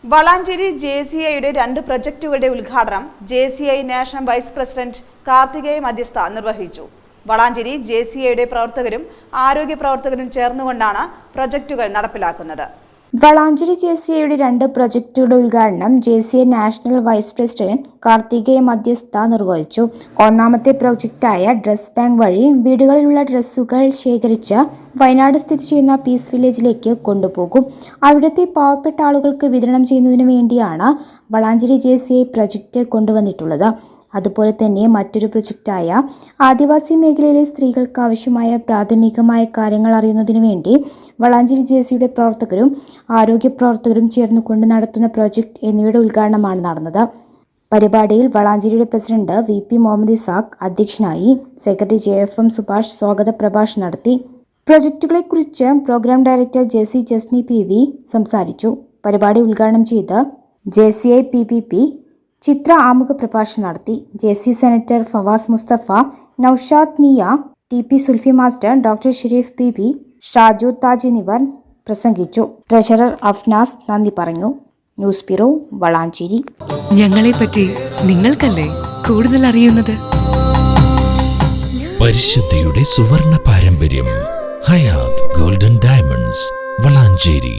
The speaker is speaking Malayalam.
വളാഞ്ചേരി JCIയുടെ 2 പ്രൊജക്ടുകളുടെ ഉദ്ഘാടനം JCI national vice president Karthikeya Madhyastha നിർവഹിച്ചു. വളാഞ്ചേരി JCIയുടെ പ്രവർത്തകരും ആരോഗ്യ പ്രവർത്തകരും ചേർന്നുകൊണ്ടാണ് പ്രൊജക്ടുകൾ നടപ്പിലാക്കുന്നത്. വളാഞ്ചേരി JCIയുടെ 2 പ്രൊജക്ടുകളുടെ ഉദ്ഘാടനം JCI national vice president Karthikeya Madhyastha നിർവഹിച്ചു. ഒന്നാമത്തെ പ്രൊജക്റ്റായ ഡ്രസ് ബാങ്ക് വഴി വീടുകളിലുള്ള ഡ്രസ്സുകൾ ശേഖരിച്ച് വയനാട് സ്ഥിതി ചെയ്യുന്ന പീസ് വില്ലേജിലേക്ക് കൊണ്ടുപോകും. അവിടുത്തെ പാവപ്പെട്ട ആളുകൾക്ക് വിതരണം ചെയ്യുന്നതിനു വേണ്ടിയാണ് വളാഞ്ചേരി JCI പ്രൊജക്ട് കൊണ്ടുവന്നിട്ടുള്ളത്. അതുപോലെ തന്നെ മറ്റൊരു പ്രൊജക്റ്റായ ആദിവാസി മേഖലയിലെ സ്ത്രീകൾക്ക് ആവശ്യമായ പ്രാഥമികമായ കാര്യങ്ങൾ അറിയുന്നതിനു വേണ്ടി വളാഞ്ചേരി JCIയുടെ പ്രവർത്തകരും ആരോഗ്യ പ്രവർത്തകരും ചേർന്നുകൊണ്ട് നടത്തുന്ന പ്രൊജക്ട് എന്നിവയുടെ ഉദ്ഘാടനമാണ് നടന്നത്. പരിപാടിയിൽ വളാഞ്ചേരിയുടെ പ്രസിഡന്റ് VP മുഹമ്മദ് ഇസാഖ് അധ്യക്ഷനായി. സെക്രട്ടറി JFM സുഭാഷ് സ്വാഗത പ്രഭാഷണം നടത്തി. പ്രൊജക്ടുകളെക്കുറിച്ച് programme director JC Jasni PV സംസാരിച്ചു. പരിപാടി ഉദ്ഘാടനം ചെയ്ത് JCI PPP ചിത്ര ആമുഖ പ്രഭാഷണം നടത്തി. JC senator Fawas Mustafa, Naushad Niya, TP Sulfi master, doctor Sharif PB, Shaju Taj എന്നിവർ പ്രസംഗിച്ചു. ട്രഷറർ അഫ്നാസ് നന്ദി പറഞ്ഞു. News bureau, Valanchery. ഞങ്ങളെപ്പറ്റി നിങ്ങൾക്കല്ലേ കൂടുതൽ അറിയുന്നത്? പരിശുദ്ധിയുടെ സുവർണ പാരമ്പര്യം. Hayath golden diamonds, Valanchery.